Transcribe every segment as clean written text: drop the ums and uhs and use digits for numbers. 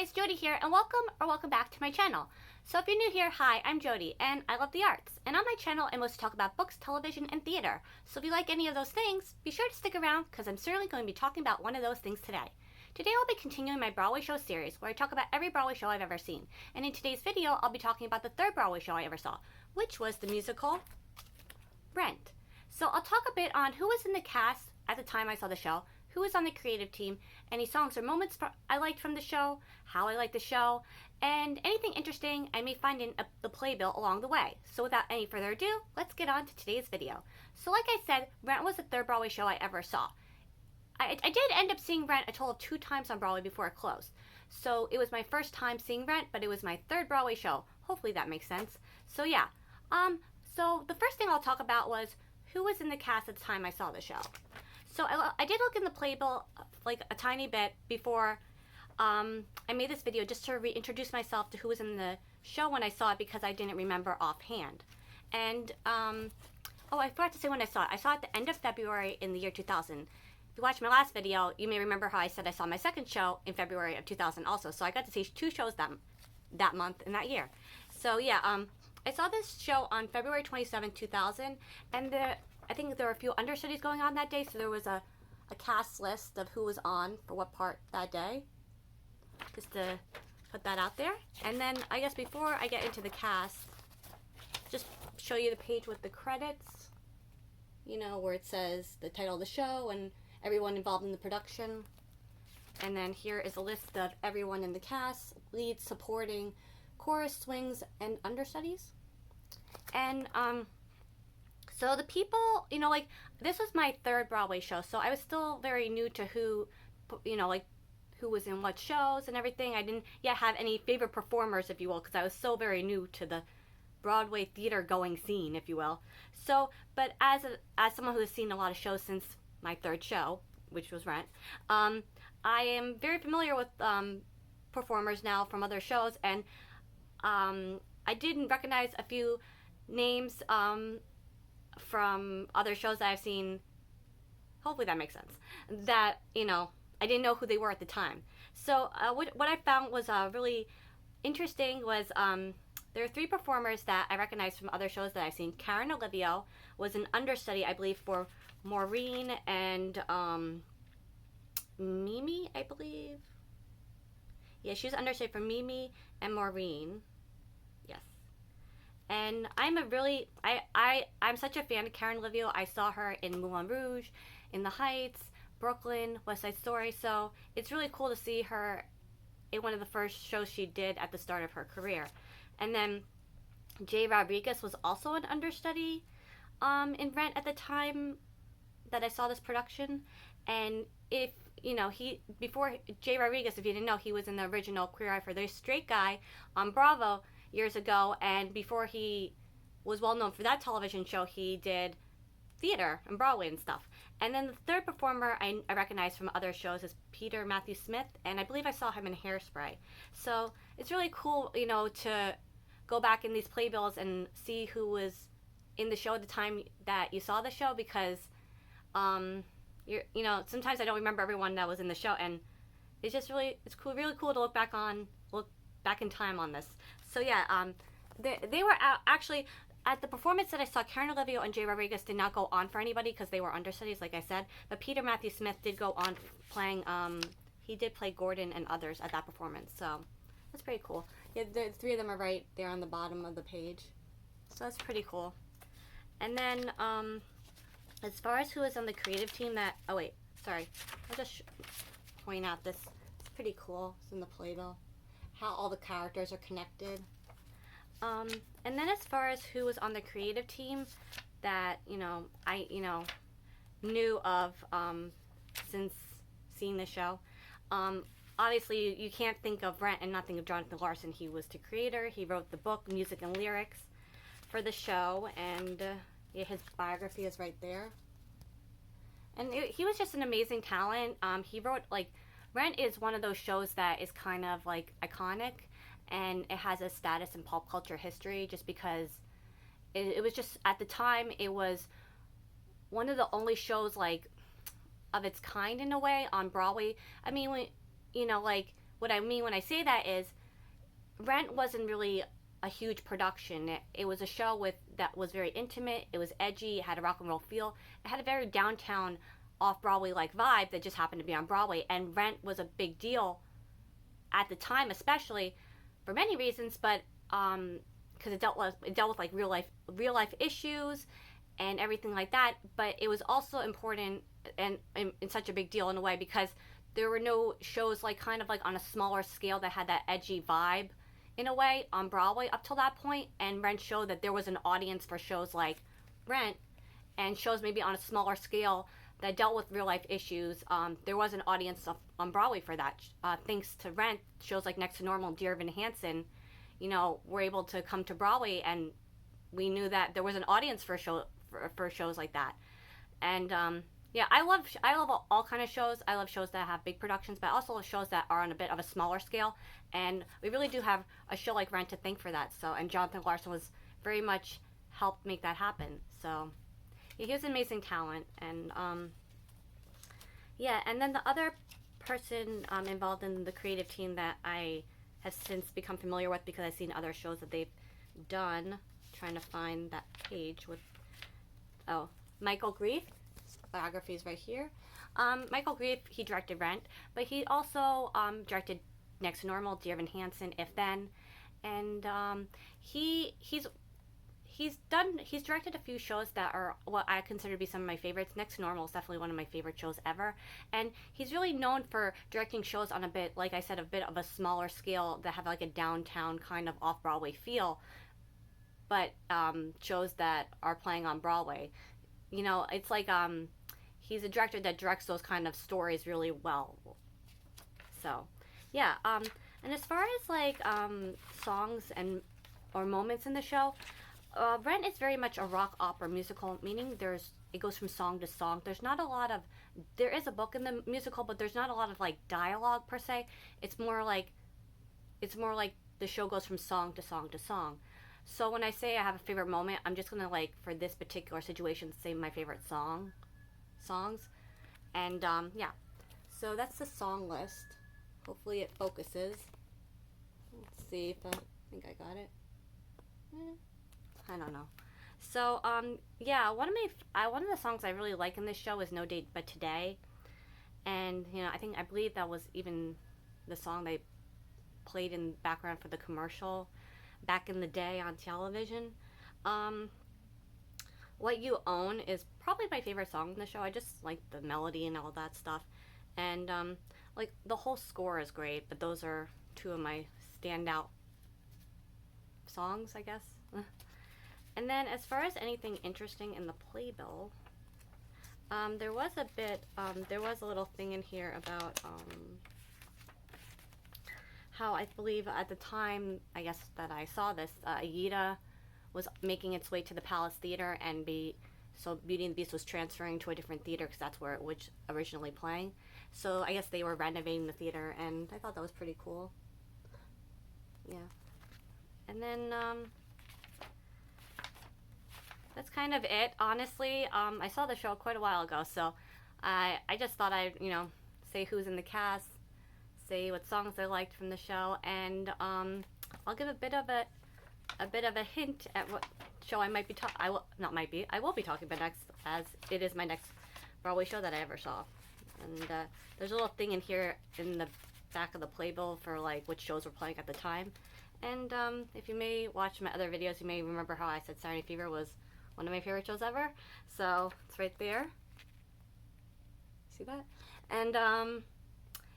guys, Jody here, and welcome back to my channel. So if you're new here, hi, I'm Jody, and I love the arts. And on my channel, I mostly talk about books, television, and theater. So if you like any of those things, be sure to stick around, because I'm certainly going to be talking about one of those things today. Today I'll be continuing my Broadway show series, where I talk about every Broadway show I've ever seen. And in today's video, I'll be talking about the third Broadway show I ever saw, which was the musical Rent. So I'll talk a bit on who was in the cast at the time I saw the show, who was on the creative team, any songs or moments I liked from the show, how I liked the show, and anything interesting I may find in the playbill along the way. So without any further ado, let's get on to today's video. So like I said, Rent was the third Broadway show I ever saw. I did end up seeing Rent a total of 2 times on Broadway before it closed. So it was my first time seeing Rent, but it was my third Broadway show. Hopefully that makes sense. So yeah, so the first thing I'll talk about was who was in the cast at the time I saw the show. So I did look in the playbill like a tiny bit before I made this video, just to reintroduce myself to who was in the show when I saw it, because I didn't remember offhand. And oh, I forgot to say when I saw it. I saw it at the end of February in the year 2000. If you watched my last video, you may remember how I said I saw my second show in February of 2000 also. So I got to see 2 shows that month and that year. So yeah, I saw this show on February 27, 2000, and I think there were a few understudies going on that day, so there was a cast list of who was on for what part that day, just to put that out there. And then I guess before I get into the cast, just show you the page with the credits, you know, where it says the title of the show and everyone involved in the production. And then here is a list of everyone in the cast: leads, supporting, chorus, swings, and understudies. And so the people, you know, like, this was my third Broadway show, so I was still very new to who, you know, like, who was in what shows and everything. I didn't yet have any favorite performers, if you will, because I was so very new to the Broadway theater going scene, if you will. So, but as someone who has seen a lot of shows since my third show, which was Rent, I am very familiar with performers now from other shows, and I didn't recognize a few names from other shows that I've seen. Hopefully that makes sense. That, you know, I didn't know who they were at the time. So what I found was really interesting was there are 3 performers that I recognized from other shows that I've seen. Karen Olivio was an understudy, I believe, for Maureen and Mimi, I believe. Yeah, she was understudy for Mimi and Maureen. Yes. And I'm I'm such a fan of Karen Olivio. I saw her in Moulin Rouge, In the Heights, Brooklyn, West Side Story. So it's really cool to see her in one of the first shows she did at the start of her career. And then Jay Rodriguez was also an understudy in Rent at the time that I saw this production. And if you know, before Jay Rodriguez, if you didn't know, he was in the original Queer Eye for the Straight Guy on Bravo years ago, and before he was well known for that television show, he did theater and Broadway and stuff. And then the third performer I recognize from other shows is Peter Matthew Smith, and I believe I saw him in Hairspray. So it's really cool, you know, to go back in these playbills and see who was in the show at the time that you saw the show, because you know, sometimes I don't remember everyone that was in the show, and it's just really really cool to look back in time on this. So yeah, they were actually at the performance that I saw. Karen Olivio and Jay Rodriguez did not go on for anybody because they were understudies, like I said. But Peter Matthew Smith did go on playing. He did play Gordon and others at that performance. So that's pretty cool. Yeah, the 3 of them are right there on the bottom of the page. So that's pretty cool. And then as far as who is on the creative team, oh wait, sorry, I'll just point out this. It's pretty cool. It's in the playbill, how all the characters are connected. And then as far as who was on the creative team that, you know, I knew of since seeing the show, obviously you can't think of Rent and not think of Jonathan Larson. He was the creator. He wrote the book, music, and lyrics for the show, and yeah, his biography is right there. And he was just an amazing talent. He wrote, like, Rent is one of those shows that is kind of like iconic, and it has a status in pop culture history just because it was just, at the time, it was one of the only shows like of its kind in a way on Broadway. I mean, you know, like what I mean when I say that is Rent wasn't really a huge production. It was a show that was very intimate. It was edgy. It had a rock and roll feel. It had a very downtown, off-Broadway like vibe that just happened to be on Broadway. And Rent was a big deal at the time, especially for many reasons, but because it dealt with like real life issues and everything like that. But it was also important and such a big deal in a way because there were no shows like kind of like on a smaller scale that had that edgy vibe in a way on Broadway up till that point. And Rent showed that there was an audience for shows like Rent and shows maybe on a smaller scale that dealt with real life issues. There was an audience on Broadway for that. Thanks to Rent, shows like Next to Normal, Dear Evan Hansen, were able to come to Broadway, and we knew that there was an audience for shows like that. And yeah, I love all kind of shows. I love shows that have big productions, but I also love shows that are on a bit of a smaller scale. And we really do have a show like Rent to thank for that. So, and Jonathan Larson was very much helped make that happen. So, yeah, he was an amazing talent. And yeah, and then the other person involved in the creative team that I have since become familiar with because I've seen other shows that they've done. Trying to find that page with Michael Grief. Biography is right here. Michael Grief, he directed Rent, but he also directed Next to Normal, Dear Evan Hansen, If Then, and he's directed a few shows that are what I consider to be some of my favorites. Next to Normal is definitely one of my favorite shows ever, and he's really known for directing shows on a bit, like I said, a bit of a smaller scale that have like a downtown kind of off-Broadway feel, but shows that are playing on Broadway. It's like he's a director that directs those kind of stories really well. So, yeah. And as far as like songs or moments in the show, Rent is very much a rock opera musical, meaning it goes from song to song. There is a book in the musical, but there's not a lot of like dialogue per se. It's more like the show goes from song to song to song. So when I say I have a favorite moment, I'm just gonna like for this particular situation say my favorite songs. And yeah, so that's the song list. Hopefully it focuses. Let's see if I think I got it. I don't know. So yeah, one of the songs I really like in this show is No Day But Today, and I believe that was even the song they played in background for the commercial back in the day on television. What You Own is probably my favorite song in the show. I just like the melody and all that stuff, and like the whole score is great, but those are two of my standout songs, I guess. And then as far as anything interesting in the playbill, there was a little thing in here about how I believe at the time, I guess that I saw this, Aida was making its way to the Palace Theater, and so Beauty and the Beast was transferring to a different theater because that's where it was originally playing. So I guess they were renovating the theater, and I thought that was pretty cool. Yeah. And then that's kind of it, honestly. I saw the show quite a while ago, so I just thought I'd, say who's in the cast, say what songs I liked from the show, and I'll give a bit of a hint at what show I might be I will be talking about next, as it is my next Broadway show that I ever saw. And there's a little thing in here in the back of the playbill for like which shows were playing at the time. And if you may watch my other videos, you may remember how I said Saturday Fever was one of my favorite shows ever. So it's right there. See that? And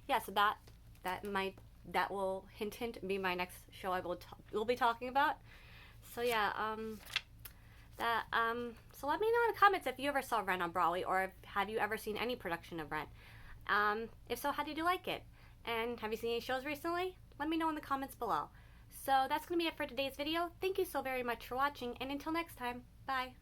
yeah, so that will hint be my next show I will be talking about. So yeah, so let me know in the comments if you ever saw Rent on Broadway, or have you ever seen any production of Rent. If so, how did you like it? And have you seen any shows recently? Let me know in the comments below. So that's going to be it for today's video. Thank you so very much for watching, and until next time, bye.